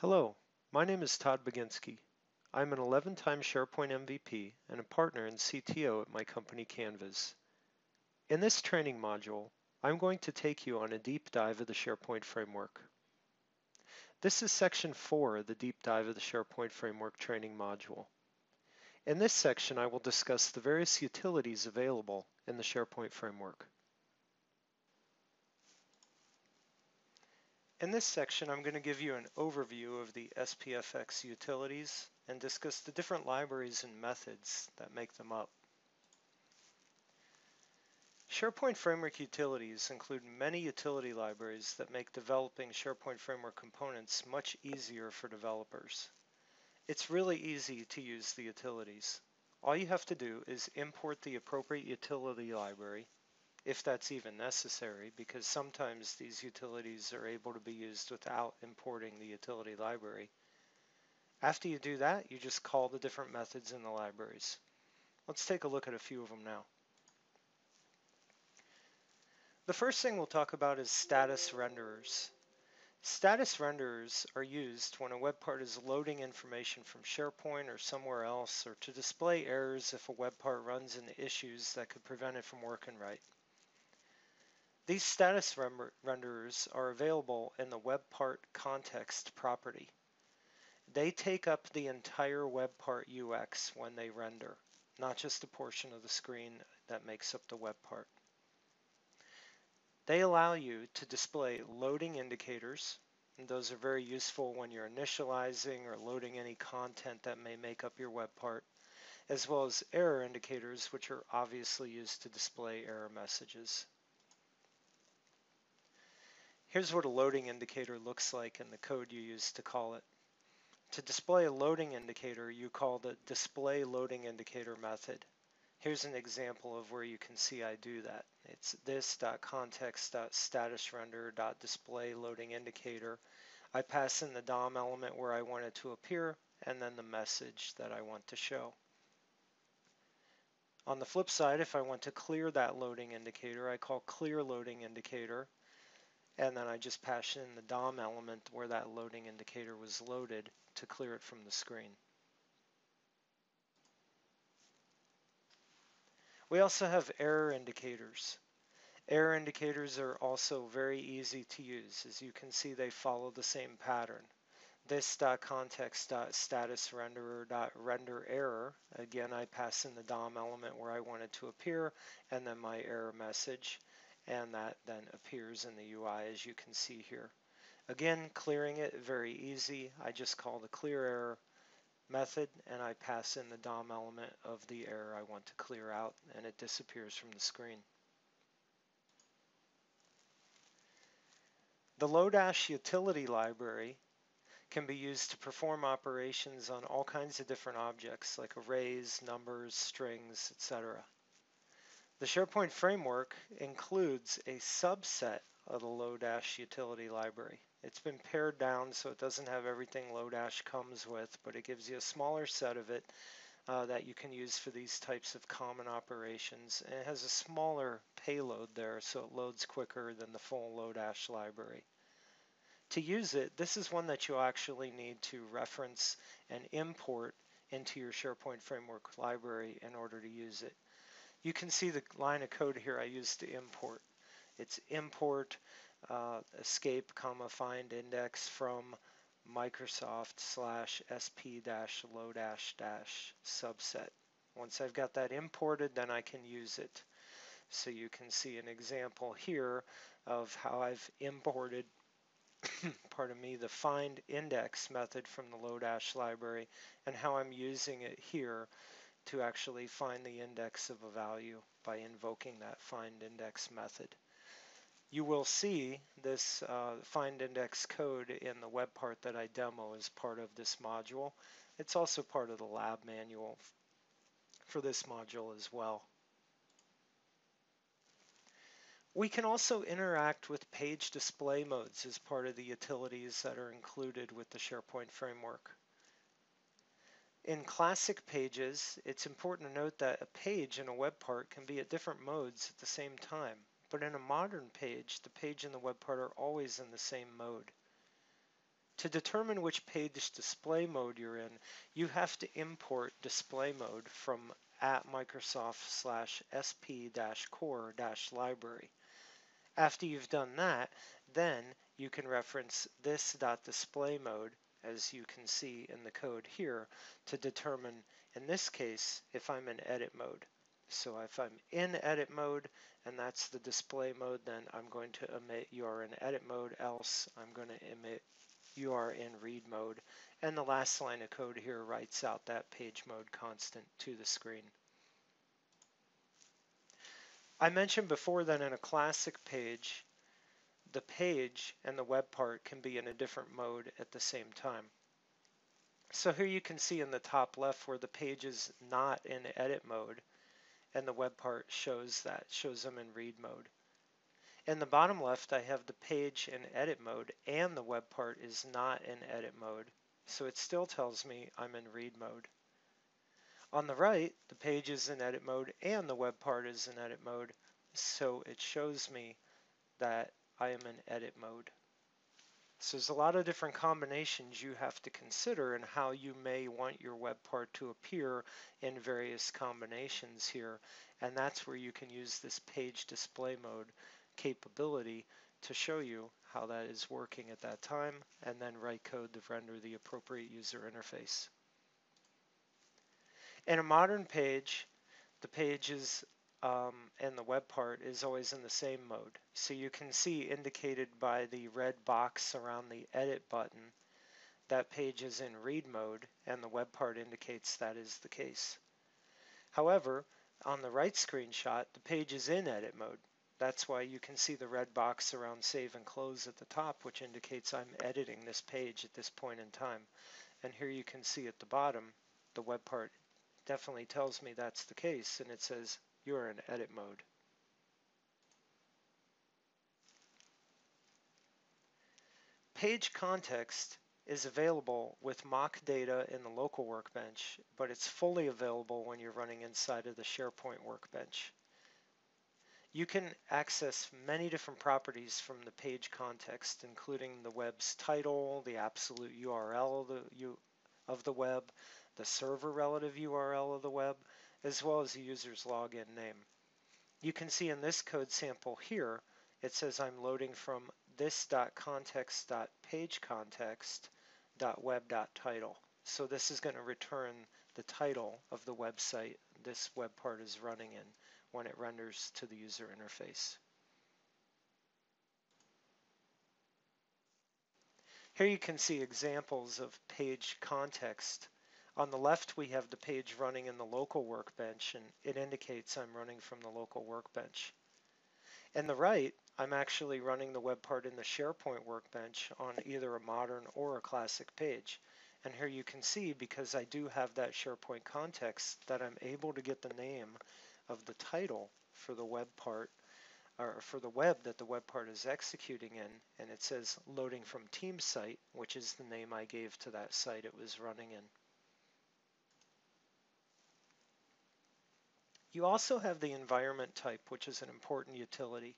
Hello, my name is Todd Baginski. I'm an 11-time SharePoint MVP and a partner and CTO at my company Canvas. In this training module, I'm going to take you on a deep dive of the SharePoint Framework. This is section 4 of the deep dive of the SharePoint Framework training module. In this section, I will discuss the various utilities available in the SharePoint Framework. In this section, I'm going to give you an overview of the SPFx utilities and discuss the different libraries and methods that make them up. SharePoint Framework utilities include many utility libraries that make developing SharePoint Framework components much easier for developers. It's really easy to use the utilities. All you have to do is import the appropriate utility library, if that's even necessary, because sometimes these utilities are able to be used without importing the utility library. After you do that, you just call the different methods in the libraries. Let's take a look at a few of them now. The first thing we'll talk about is status renderers. Status renderers are used when a web part is loading information from SharePoint or somewhere else, or to display errors if a web part runs into issues that could prevent it from working right. These status renderers are available in the web part context property. They take up the entire web part UX when they render, not just a portion of the screen that makes up the web part. They allow you to display loading indicators, and those are very useful when you're initializing or loading any content that may make up your web part, as well as error indicators, which are obviously used to display error messages. Here's what a loading indicator looks like in the code you use to call it. To display a loading indicator, you call the display loading indicator method. Here's an example of where you can see I do that. It's this.context.statusRender.display loading indicator. I pass in the DOM element where I want it to appear, and then the message that I want to show. On the flip side, if I want to clear that loading indicator, I call clear loading indicator, and then I just pass in the DOM element where that loading indicator was loaded to clear it from the screen. We also have error indicators. Error indicators are also very easy to use. As you can see, they follow the same pattern. This.context.statusRenderer.renderError. Again, I pass in the DOM element where I want it to appear, and then my error message, and that then appears in the UI as you can see here. Again, clearing it, very easy. I just call the clear error method, and I pass in the DOM element of the error I want to clear out, and it disappears from the screen. The lodash utility library can be used to perform operations on all kinds of different objects like arrays, numbers, strings, etc. The SharePoint framework includes a subset of the lodash utility library. It's been pared down so it doesn't have everything lodash comes with, but it gives you a smaller set of it that you can use for these types of common operations. And it has a smaller payload there, so it loads quicker than the full lodash library. To use it, this is one that you'll actually need to reference and import into your SharePoint Framework library in order to use it. You can see the line of code here I used to import. It's import escape, find index from Microsoft/sp-lodash-subset. Once I've got that imported, then I can use it. So you can see an example here of how I've imported pardon me, the find index method from the lodash library, and how I'm using it here to actually find the index of a value by invoking that find index method. You will see this find index code in the web part that I demo as part of this module. It's also part of the lab manual for this module as well. We can also interact with page display modes as part of the utilities that are included with the SharePoint framework. In classic pages, it's important to note that a page in a web part can be at different modes at the same time, but in a modern page, the page and the web part are always in the same mode. To determine which page display mode you're in, you have to import display mode from @Microsoft/sp-core-library. After you've done that, then you can reference this .display mode, as you can see in the code here, to determine, in this case, if I'm in edit mode. So if I'm in edit mode and that's the display mode, then I'm going to emit you are in edit mode, else I'm going to emit you are in read mode. And the last line of code here writes out that page mode constant to the screen. I mentioned before that in a classic page, the page and the web part can be in a different mode at the same time. So here you can see in the top left where the page is not in edit mode and the web part shows them in read mode. In the bottom left, I have the page in edit mode and the web part is not in edit mode, so it still tells me I'm in read mode. On the right, the page is in edit mode and the web part is in edit mode, so it shows me that I am in edit mode. So there's a lot of different combinations you have to consider and how you may want your web part to appear in various combinations here, and that's where you can use this page display mode capability to show you how that is working at that time, and then write code to render the appropriate user interface. In a modern page, the pages and the web part is always in the same mode. So you can see indicated by the red box around the edit button that page is in read mode and the web part indicates that is the case. However, on the right screenshot, the page is in edit mode. That's why you can see the red box around save and close at the top, which indicates I'm editing this page at this point in time. And here you can see at the bottom, the web part definitely tells me that's the case, and it says you're in edit mode. Page context is available with mock data in the local workbench, but it's fully available when you're running inside of the SharePoint workbench. You can access many different properties from the page context, including the web's title, the absolute URL of the web, the server relative URL of the web, as well as the user's login name. You can see in this code sample here, it says I'm loading from this.context.pagecontext.web.title. So this is going to return the title of the website this web part is running in when it renders to the user interface. Here you can see examples of page context. On the left, we have the page running in the local workbench, and it indicates I'm running from the local workbench. In the right, I'm actually running the web part in the SharePoint workbench on either a modern or a classic page. And here you can see, because I do have that SharePoint context, that I'm able to get the name of the title for the web part, or for the web that the web part is executing in, and it says loading from team site, which is the name I gave to that site it was running in. You also have the environment type, which is an important utility.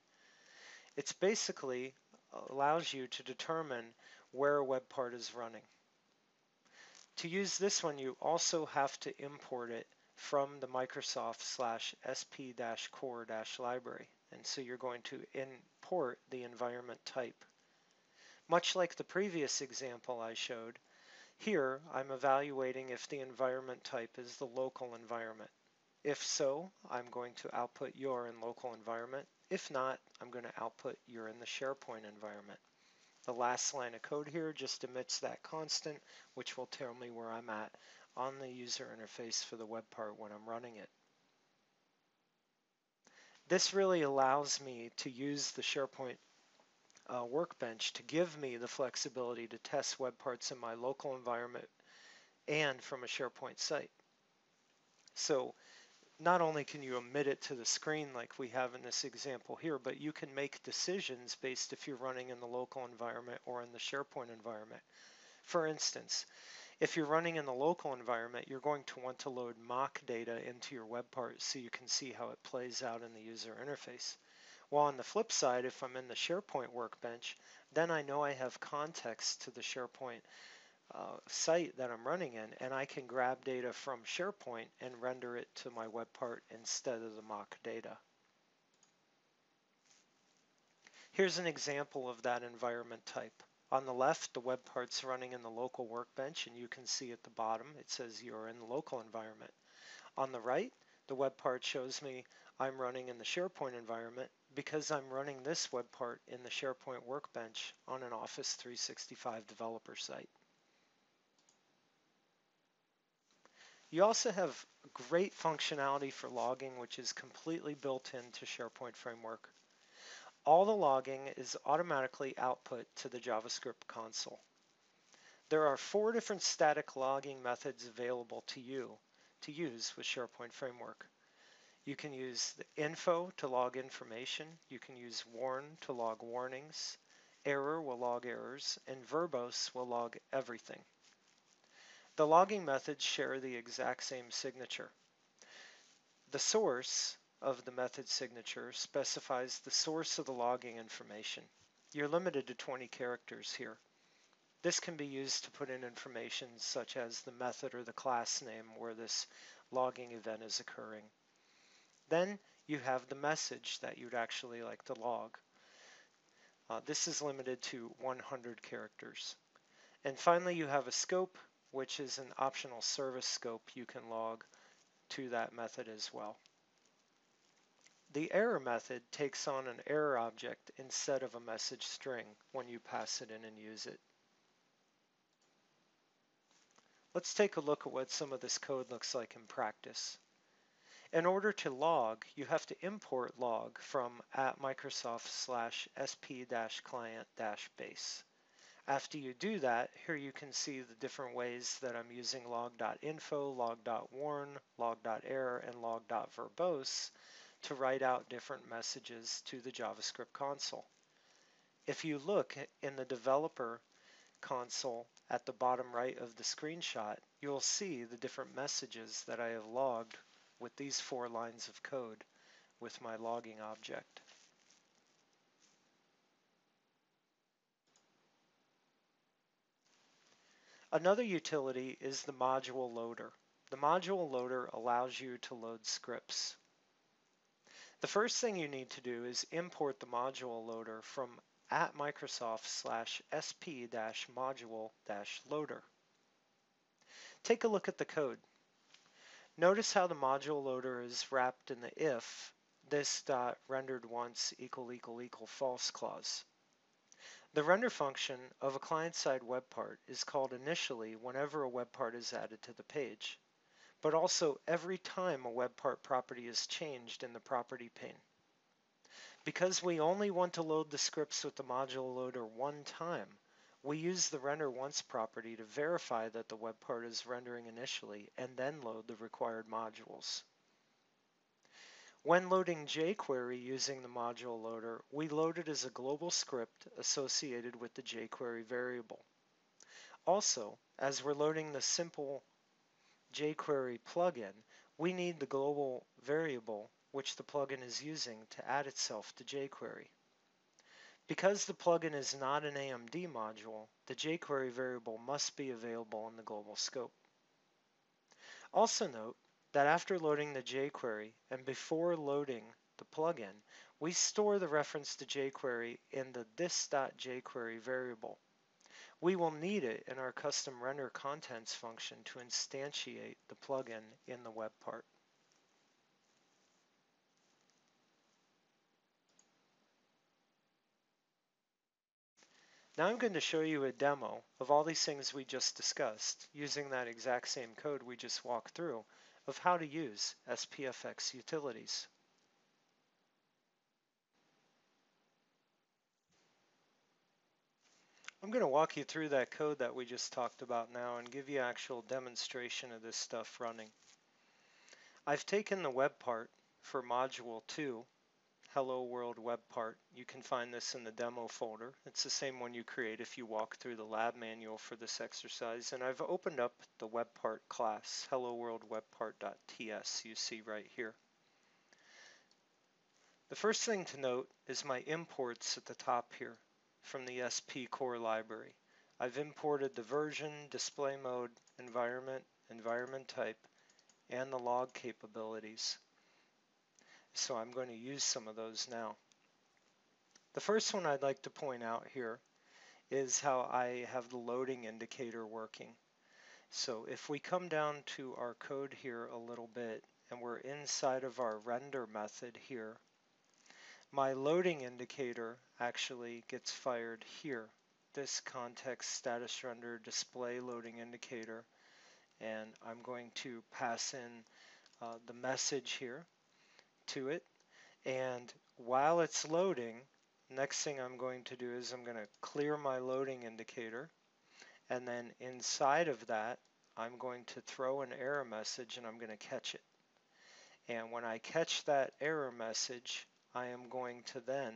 It's basically allows you to determine where a web part is running. To use this one, you also have to import it from the Microsoft/sp-core-library. And so you're going to import the environment type. Much like the previous example I showed, here I'm evaluating if the environment type is the local environment. If so, I'm going to output you're in local environment. If not, I'm going to output you're in the SharePoint environment. The last line of code here just emits that constant, which will tell me where I'm at on the user interface for the web part when I'm running it. This really allows me to use the SharePoint workbench to give me the flexibility to test web parts in my local environment and from a SharePoint site. So not only can you emit it to the screen like we have in this example here, but you can make decisions based if you're running in the local environment or in the SharePoint environment. For instance, if you're running in the local environment, you're going to want to load mock data into your web part so you can see how it plays out in the user interface. While on the flip side, if I'm in the SharePoint workbench, then I know I have context to the SharePoint site that I'm running in, and I can grab data from SharePoint and render it to my web part instead of the mock data. Here's an example of that environment type. On the left, the web part's running in the local workbench, and you can see at the bottom it says you're in the local environment. On the right, the web part shows me I'm running in the SharePoint environment because I'm running this web part in the SharePoint workbench on an Office 365 developer site. You also have great functionality for logging, which is completely built into SharePoint Framework. All the logging is automatically output to the JavaScript console. There are 4 different static logging methods available to you to use with SharePoint Framework. You can use the info to log information, you can use warn to log warnings, error will log errors, and verbose will log everything. The logging methods share the exact same signature. The source of the method signature specifies the source of the logging information. You're limited to 20 characters here. This can be used to put in information such as the method or the class name where this logging event is occurring. Then you have the message that you'd actually like to log. This is limited to 100 characters. And finally, you have a scope, which is an optional service scope you can log to that method as well. The error method takes on an error object instead of a message string when you pass it in and use it. Let's take a look at what some of this code looks like in practice. In order to log, you have to import log from @microsoft/sp-client-base. After you do that, here you can see the different ways that I'm using log.info, log.warn, log.error, and log.verbose to write out different messages to the JavaScript console. If you look in the developer console at the bottom right of the screenshot, you'll see the different messages that I have logged with these 4 lines of code with my logging object. Another utility is the module loader. The module loader allows you to load scripts. The first thing you need to do is import the module loader from @microsoft/sp-module-loader. Take a look at the code. Notice how the module loader is wrapped in the if this dot rendered once == false clause. The render function of a client-side web part is called initially whenever a web part is added to the page, but also every time a web part property is changed in the property pane. Because we only want to load the scripts with the module loader one time, we use the render once property to verify that the web part is rendering initially and then load the required modules. When loading jQuery using the module loader, we load it as a global script associated with the jQuery variable. Also, as we're loading the simple jQuery plugin, we need the global variable which the plugin is using to add itself to jQuery. Because the plugin is not an AMD module, the jQuery variable must be available in the global scope. Also note that after loading the jQuery and before loading the plugin, we store the reference to jQuery in the this.jQuery variable. We will need it in our custom render contents function to instantiate the plugin in the web part. Now I'm going to show you a demo of all these things we just discussed using that exact same code we just walked through of how to use SPFx utilities. I'm going to walk you through that code that we just talked about now and give you actual demonstration of this stuff running. I've taken the web part for module 2, Hello World web part. You can find this in the demo folder. It's the same one you create if you walk through the lab manual for this exercise. And I've opened up the web part class, Hello World web part.ts, you see right here. The first thing to note is my imports at the top here from the SP core library. I've imported the version, display mode, environment, environment type, and the log capabilities. So I'm going to use some of those now. The first one I'd like to point out here is how I have the loading indicator working. So if we come down to our code here a little bit, and we're inside of our render method here, my loading indicator actually gets fired here. This context status render display loading indicator, and I'm going to pass in the message here to it, and while it's loading, next thing I'm going to do is I'm going to clear my loading indicator, and then inside of that I'm going to throw an error message and I'm going to catch it. And when I catch that error message, I am going to then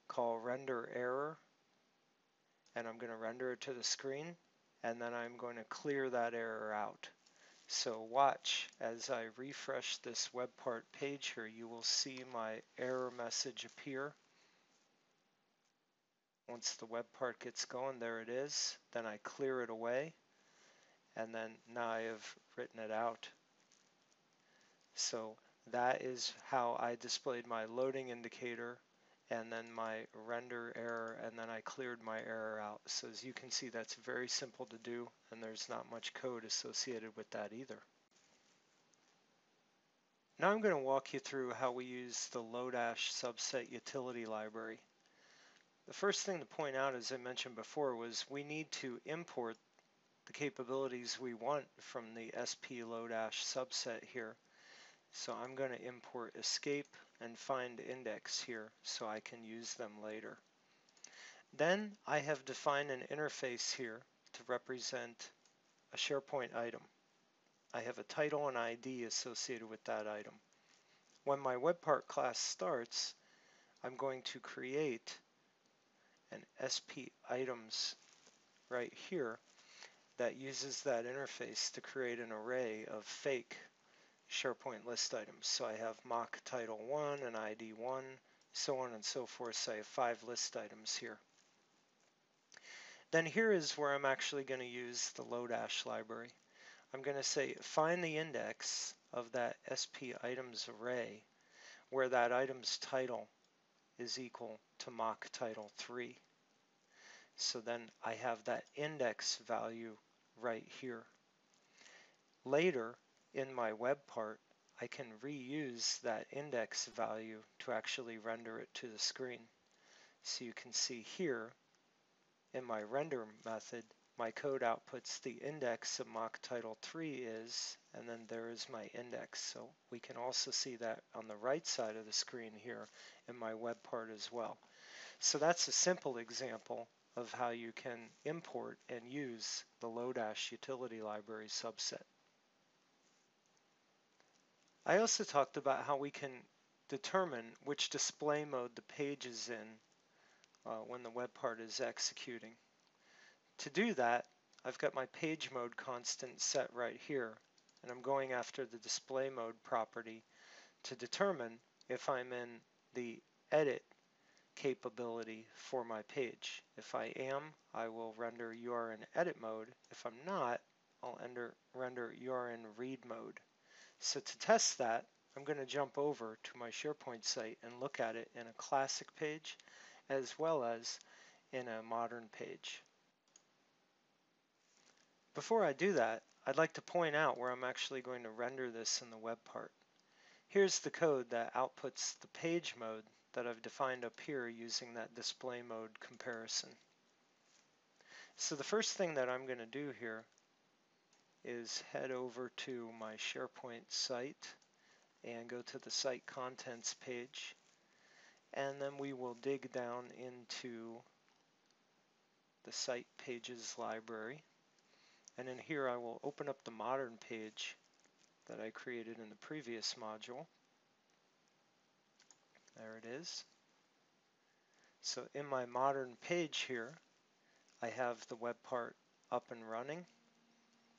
call render error, and I'm going to render it to the screen, and then I'm going to clear that error out. So watch as I refresh this web part page here, you will see my error message appear. Once the web part gets going, there it is. Then I clear it away, and then now I have written it out. So that is how I displayed my loading indicator, and then my render error, and then I cleared my error out. So as you can see, that's very simple to do, and there's not much code associated with that either. Now I'm going to walk you through how we use the lodash subset utility library. The first thing to point out, as I mentioned before, was we need to import the capabilities we want from the SP lodash subset here. So I'm going to import escape and find index here so I can use them later. Then I have defined an interface here to represent a SharePoint item. I have a title and ID associated with that item. When my web part class starts, I'm going to create an SP items right here that uses that interface to create an array of fake SharePoint list items. So I have mock title 1 and ID 1, so on and so forth. So I have 5 list items here. Then here is where I'm actually going to use the lodash library. I'm going to say find the index of that SP items array where that item's title is equal to mock title 3. So then I have that index value right here. Later in my web part, I can reuse that index value to actually render it to the screen. So you can see here in my render method, my code outputs the index of mock title 3 is, and then there is my index. So we can also see that on the right side of the screen here in my web part as well. So that's a simple example of how you can import and use the lodash utility library subset. I also talked about how we can determine which display mode the page is in when the web part is executing. To do that, I've got my page mode constant set right here, and I'm going after the display mode property to determine if I'm in the edit capability for my page. If I am, I will render you are in edit mode. If I'm not, I'll render you are in read mode. So to test that, I'm going to jump over to my SharePoint site and look at it in a classic page as well as in a modern page. Before I do that, I'd like to point out where I'm actually going to render this in the web part. Here's the code that outputs the page mode that I've defined up here using that display mode comparison. So the first thing that I'm going to do here is head over to my SharePoint site and go to the site contents page, and then we will dig down into the site pages library, and in here I will open up the modern page that I created in the previous module. There it is. So in my modern page here, I have the web part up and running.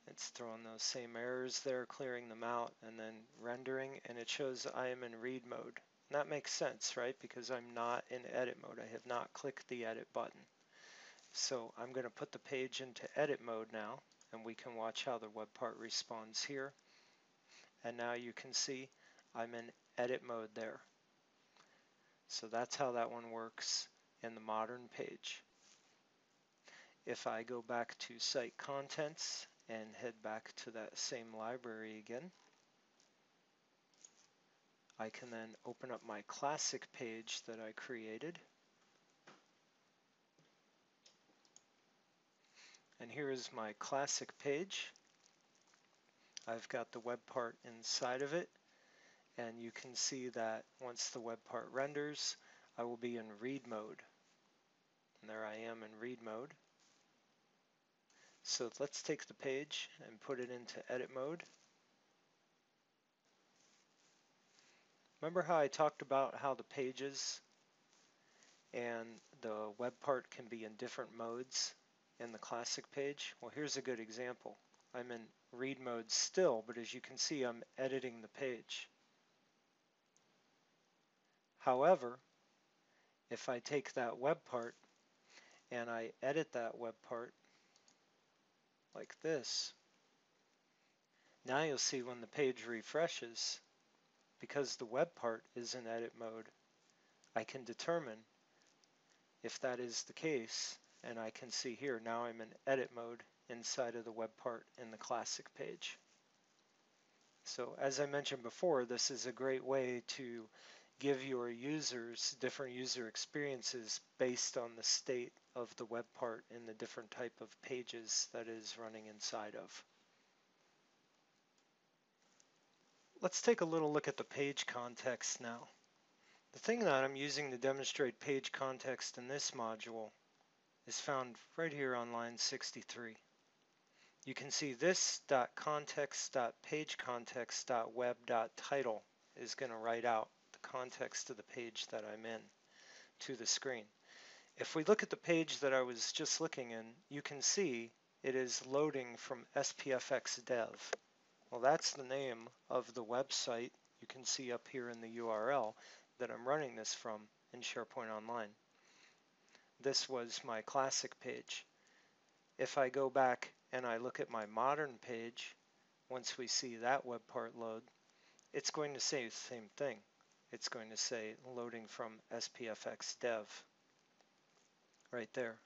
It's throwing those same errors there, clearing them out, and then rendering, and it shows I am in read mode. And that makes sense, right? Because I'm not in edit mode. I have not clicked the edit button. So I'm going to put the page into edit mode now, and we can watch how the web part responds here. And now you can see I'm in edit mode there. So that's how that one works in the modern page. If I go back to site contents and head back to that same library again, I can then open up my classic page that I created. And here is my classic page. I've got the web part inside of it, and you can see that once the web part renders, I will be in read mode. And there I am in read mode. So let's take the page and put it into edit mode. Remember how I talked about how the pages and the web part can be in different modes in the classic page? Well, here's a good example. I'm in read mode still, but as you can see, I'm editing the page. However, if I take that web part and I edit that web part like this, now you'll see when the page refreshes, because the web part is in edit mode, I can determine if that is the case, and I can see here now I'm in edit mode inside of the web part in the classic page. So as I mentioned before, this is a great way to give your users different user experiences based on the state of the web part in the different type of pages that is running inside of. Let's take a little look at the page context now. The thing that I'm using to demonstrate page context in this module is found right here on line 63. You can see this .context.pagecontext.web.title is going to write out the context of the page that I'm in to the screen. If we look at the page that I was just looking in, you can see it is loading from SPFx dev. Well, that's the name of the website you can see up here in the URL that I'm running this from in SharePoint Online. This was my classic page. If I go back and I look at my modern page, once we see that web part load, it's going to say the same thing. It's going to say loading from SPFx dev right there.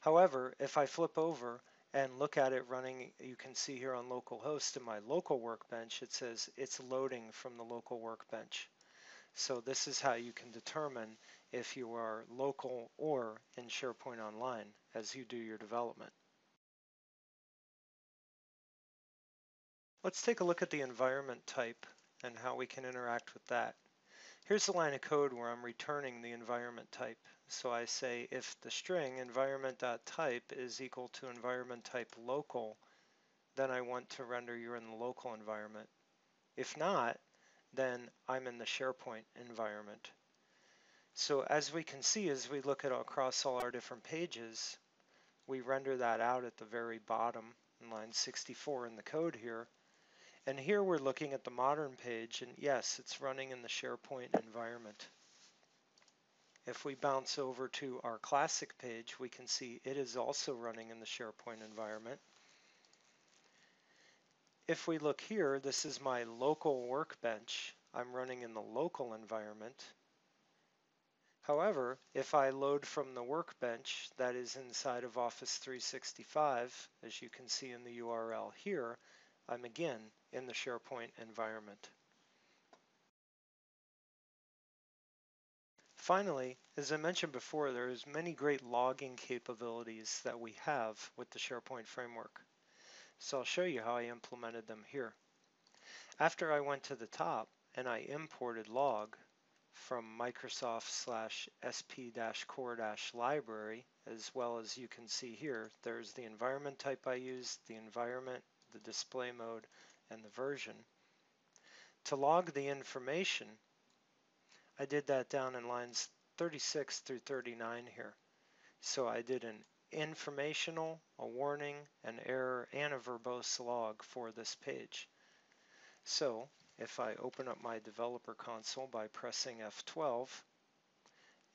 However, if I flip over and look at it running, you can see here on localhost in my local workbench, it says it's loading from the local workbench. So this is how you can determine if you are local or in SharePoint Online as you do your development. Let's take a look at the environment type and how we can interact with that. Here's the line of code where I'm returning the environment type. So I say if the string environment.type is equal to environment type local, then I want to render you're in the local environment. If not, then I'm in the SharePoint environment. So as we can see, as we look at across all our different pages, we render that out at the very bottom in line 64 in the code here. And here we're looking at the modern page, and yes, it's running in the SharePoint environment. If we bounce over to our classic page, we can see it is also running in the SharePoint environment. If we look here, this is my local workbench. I'm running in the local environment. However, if I load from the workbench that is inside of Office 365, as you can see in the URL here, I'm again in the SharePoint environment. Finally, as I mentioned before, there's many great logging capabilities that we have with the SharePoint framework. So I'll show you how I implemented them here. After I went to the top and I imported log from Microsoft/sp-core-library, as well as you can see here, there's the environment type I used, the environment, the display mode, and the version. To log the information, I did that down in lines 36 through 39 here. So I did an informational, a warning, an error, and a verbose log for this page. So if I open up my developer console by pressing F12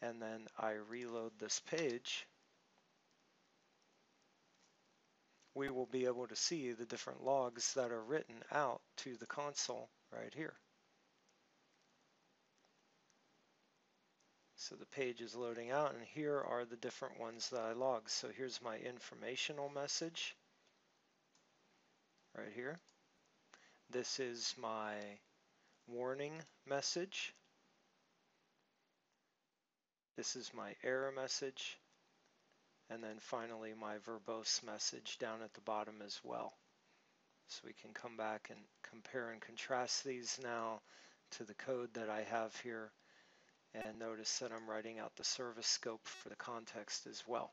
and then I reload this page, we will be able to see the different logs that are written out to the console right here. So the page is loading out, and here are the different ones that I logged. So here's my informational message right here. This is my warning message. This is my error message. And then finally my verbose message down at the bottom as well. So we can come back and compare and contrast these now to the code that I have here, and notice that I'm writing out the service scope for the context as well.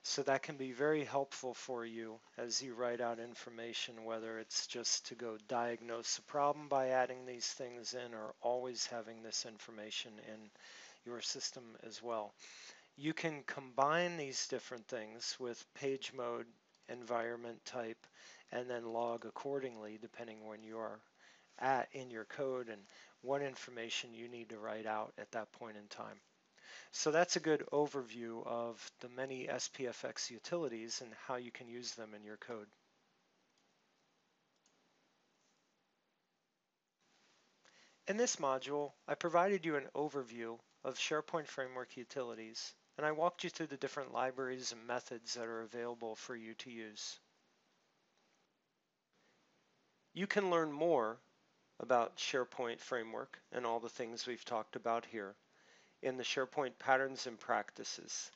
So that can be very helpful for you as you write out information, whether it's just to go diagnose a problem by adding these things in, or always having this information in your system as well. You can combine these different things with page mode, environment type, and then log accordingly depending when you are at in your code and what information you need to write out at that point in time. So that's a good overview of the many SPFx utilities and how you can use them in your code. In this module, I provided you an overview of SharePoint Framework utilities, and I walked you through the different libraries and methods that are available for you to use. You can learn more about SharePoint Framework and all the things we've talked about here in the SharePoint Patterns and Practices.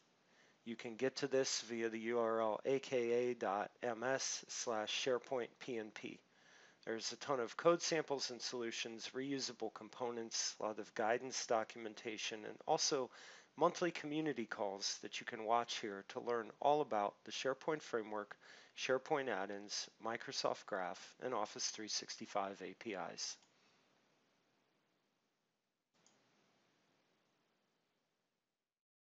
You can get to this via the URL aka.ms/SharePointPNP. There's a ton of code samples and solutions, reusable components, a lot of guidance documentation, and also monthly community calls that you can watch here to learn all about the SharePoint Framework, SharePoint add-ins, Microsoft Graph, and Office 365 APIs.